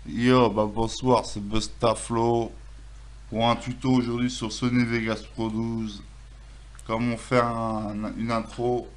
Yo, bah bonsoir, c'est Bustaflo pour un tuto aujourd'hui sur Sony Vegas Pro 12. Comment faire une intro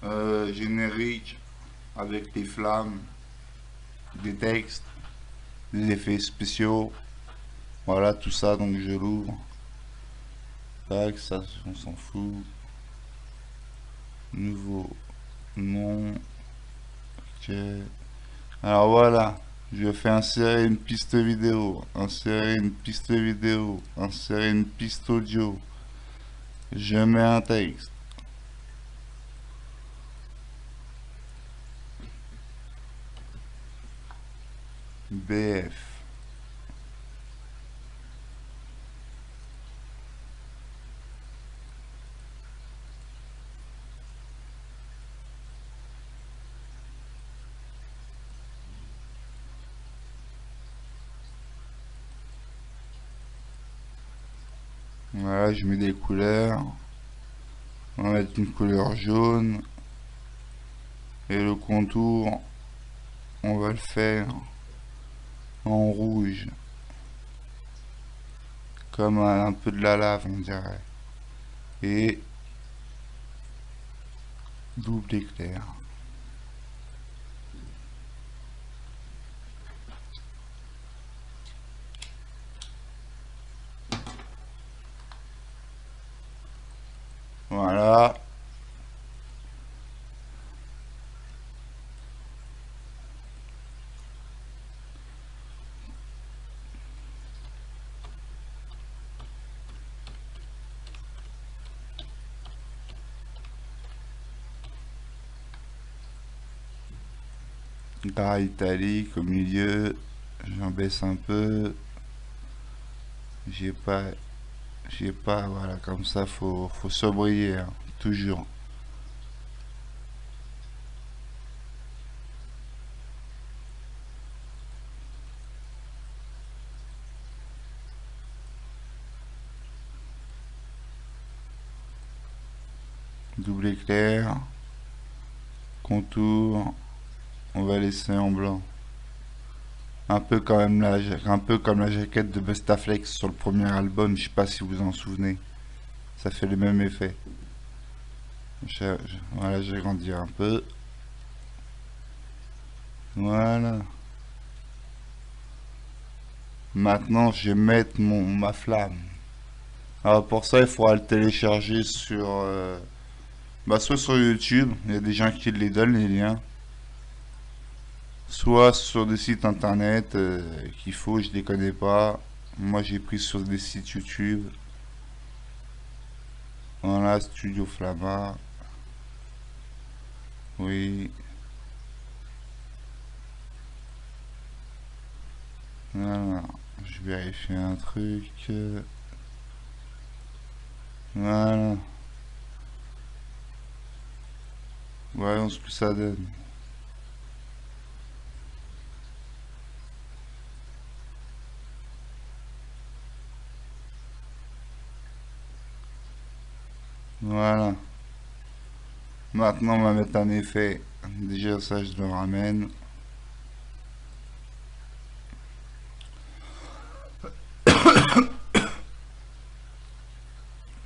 générique avec des flammes, des textes, des effets spéciaux. Voilà, tout ça, donc je l'ouvre. Tac, ça, on s'en fout. Nouveau nom. Ok. Alors voilà, je fais insérer une piste vidéo, insérer une piste vidéo, insérer une piste audio. Je mets un texte. BF. Voilà, je mets des couleurs. On va mettre une couleur jaune. Et le contour, on va le faire en rouge. Comme un peu de la lave, on dirait. Et double éclair. Voilà. Gras italique au milieu. J'en baisse un peu. J'ai pas, voilà, comme ça, faut sobriller, hein, toujours. Double éclair, contour, on va laisser en blanc. Un peu comme la jaquette de Bustaflex sur le premier album, je sais pas si vous en souvenez. Ça fait le même effet. Voilà, j'ai grandi un peu. Voilà. Maintenant, je vais mettre ma flamme. Alors pour ça, il faudra le télécharger sur, soit sur YouTube. Il y a des gens qui les donnent les liens. Soit sur des sites internet qu'il faut, je les connais pas. Moi, j'ai pris sur des sites YouTube. Voilà, Studio Flamma. Oui. Voilà. Je vérifie un truc. Voilà. Voyons ce que ça donne. Voilà. Maintenant, on va mettre un effet. Déjà, ça, je le ramène.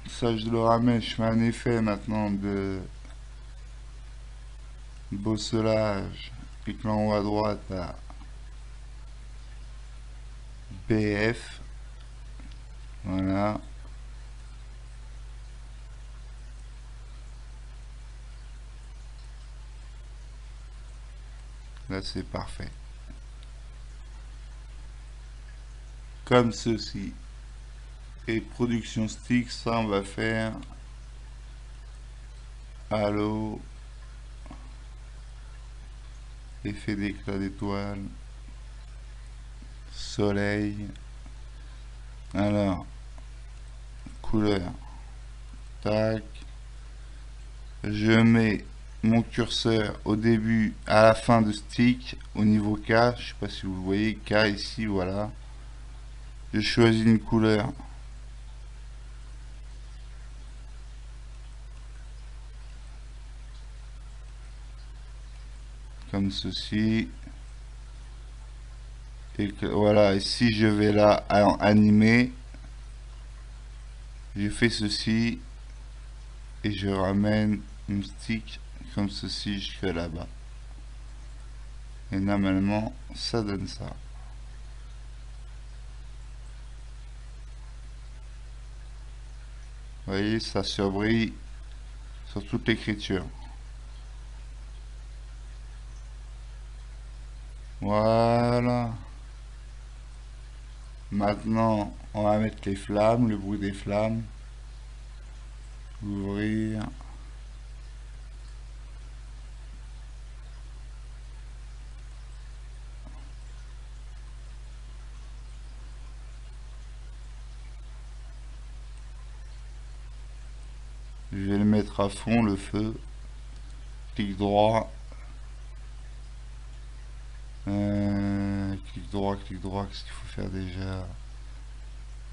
Ça, je le ramène. Je fais un effet maintenant de bosselage. Clique en haut à droite à BF. Voilà. Là, c'est parfait. Comme ceci. Et production stick, ça, on va faire. Halo. Effet d'éclat d'étoile. Soleil. Alors, couleur. Tac. Je mets mon curseur au début, à la fin de stick, au niveau K. Je sais pas si vous voyez K ici, voilà. Je choisis une couleur. Comme ceci. Voilà, et si je vais là en animer, je fais ceci et je ramène mon stick comme ceci jusque là-bas. Et normalement, ça donne ça. Vous voyez, ça surbrille sur toute l'écriture. Voilà. Maintenant, on va mettre les flammes, le bruit des flammes. Ouvrir. Je vais le mettre à fond, le feu. Clic droit. Clic droit, qu'est-ce qu'il faut faire déjà?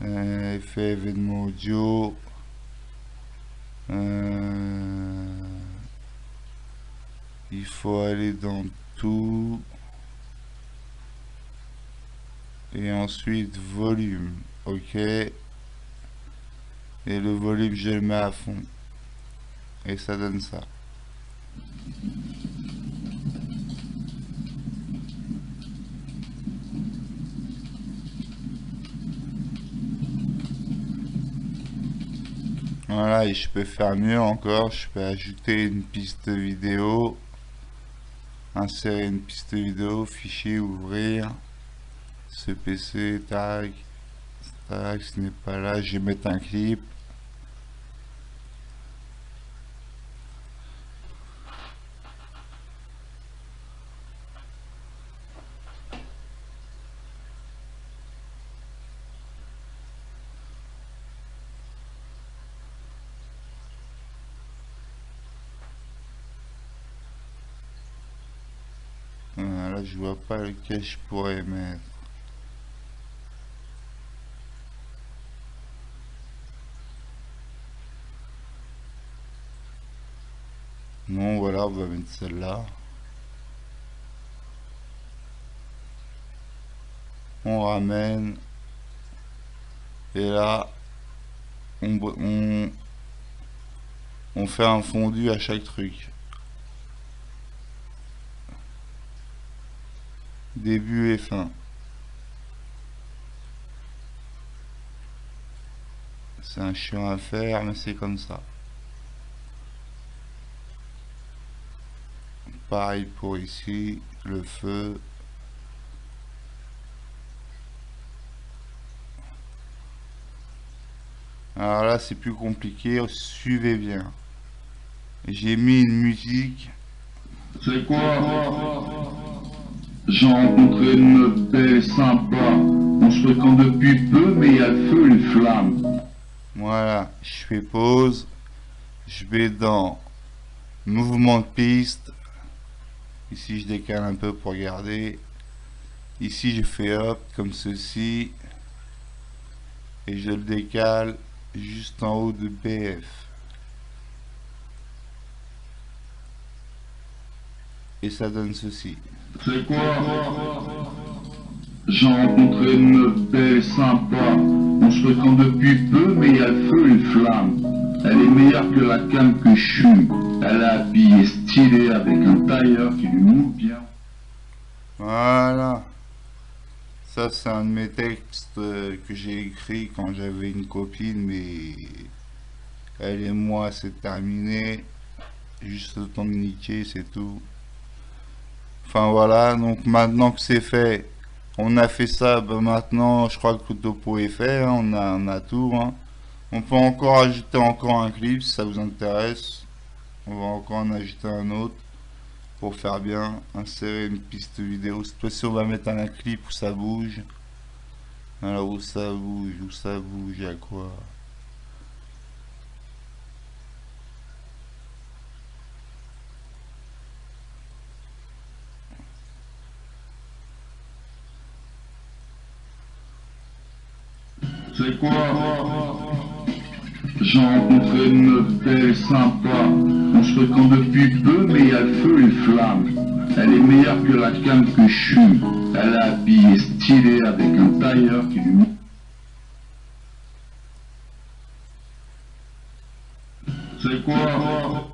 Effet événement audio. Il faut aller dans tout. Et ensuite volume. Ok. Et le volume, je le mets à fond. Et ça donne ça. Voilà, et je peux faire mieux encore, je peux ajouter une piste vidéo, insérer une piste vidéo, fichier, ouvrir, ce PC, tac, tac, ce n'est pas là, je vais mettre un clip. Là, je vois pas lequel je pourrais mettre. Non, voilà, on va mettre celle-là. On ramène. Et là, on fait un fondu à chaque truc. Début et fin. C'est un chiant à faire, mais c'est comme ça. Pareil pour ici, le feu. Alors là, c'est plus compliqué, suivez bien. J'ai mis une musique. C'est quoi? J'ai rencontré une meuf belle, sympa. On se fréquente depuis peu, mais il y a le feu, les flammes. Voilà, je fais pause. Je vais dans mouvement de piste. Ici, je décale un peu pour regarder. Ici, je fais hop, comme ceci. Et je le décale juste en haut de BF. Et ça donne ceci. C'est quoi? J'ai rencontré une meuf belle, sympa. On se fréquente depuis peu, mais il y a le feu, les flammes. Elle est meilleure que la cam que je suis. Elle est habillée stylée avec un tailleur qui lui moule bien. Voilà. Ça, c'est un de mes textes que j'ai écrit quand j'avais une copine, mais elle et moi, c'est terminé. Juste le temps de niquer, c'est tout. Enfin voilà, donc maintenant que c'est fait, on a fait ça, ben maintenant je crois que le topo est fait, hein, on a tout. Hein. On peut encore ajouter encore un clip si ça vous intéresse. On va encore en ajouter un autre pour faire bien, insérer une piste vidéo. Cette fois-ci on va mettre un clip où ça bouge. Alors où ça bouge, à quoi? C'est quoi? J'ai rencontré une meuf belle, sympa. On se fréquente depuis peu, mais il y a le feu, les flammes. Elle est meilleure que la cam que je suis. Elle est habillée stylée. stylé avec un tailleur qui lui... C'est quoi?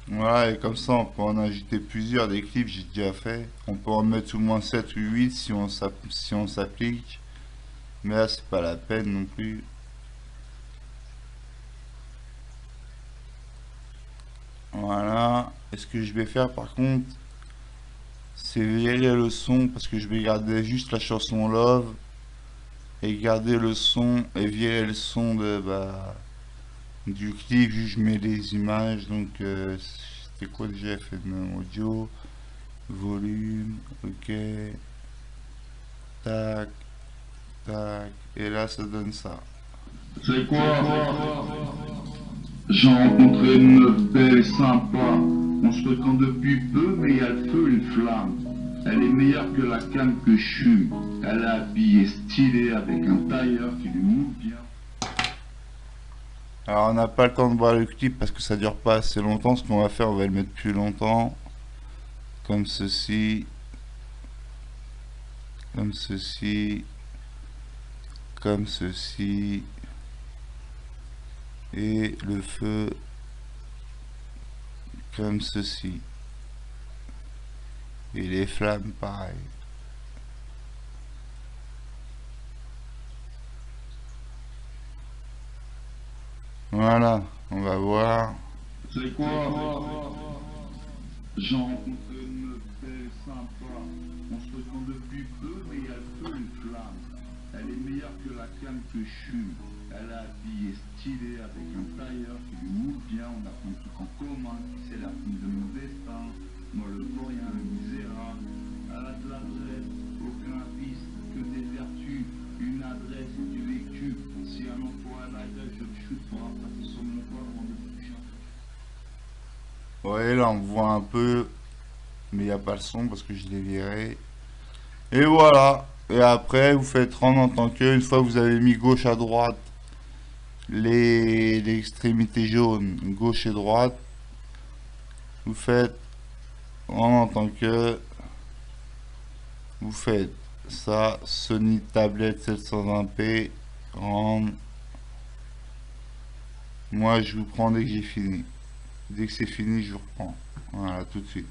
Voilà, et comme ça, on peut en ajouter plusieurs des clips, j'ai déjà fait. On peut en mettre au moins 7 ou 8 si on s'applique. Mais là, c'est pas la peine non plus. Voilà. Et ce que je vais faire par contre, c'est virer le son parce que je vais garder juste la chanson Love et garder le son et virer le son de du clip. Juste je mets les images. Donc c'était quoi déjà fait de audio, volume, ok, tac, tac, et là ça donne ça. C'est quoi? J'ai rencontré une meuf belle et sympa. On se fréquente depuis peu, mais il y a le feu et le flamme. Elle est meilleure que la canne que je suis. Elle est habillée stylée avec un tailleur qui lui moule bien. Alors on n'a pas le temps de voir le clip parce que ça dure pas assez longtemps. Ce qu'on va faire, on va le mettre plus longtemps. Comme ceci. Comme ceci. Comme ceci. Et le feu. Comme ceci. Et les flammes pareil. Voilà, on va voir. C'est quoi? J'ai rencontré une meuf belle et sympa. On se fréquente depuis peu, mais il y a le feu et le flamme. Elle est meilleure que la canne que je suis. Elle est habillée stylée avec un tailleur qui lui moule bien. On a plein de trucs en commun. C'est la fille de mon destin. Moi le vaurien, le misérable. Elle a de l'adresse, aucun vice, que des vertus. Une adresse et du vécu. Si un emploi à la gueule, je le chute pour passer sur mon corps avant de bouger. Ouais, là on voit un peu. Mais il n'y a pas le son parce que je l'ai viré. Et voilà. Et après, vous faites rendre en tant que, une fois que vous avez mis gauche à droite, les extrémités jaunes, gauche et droite, vous faites rendre en tant que, vous faites ça, Sony tablette 720p, rendre. Moi, je vous prends dès que j'ai fini. Dès que c'est fini, je vous reprends. Voilà, tout de suite.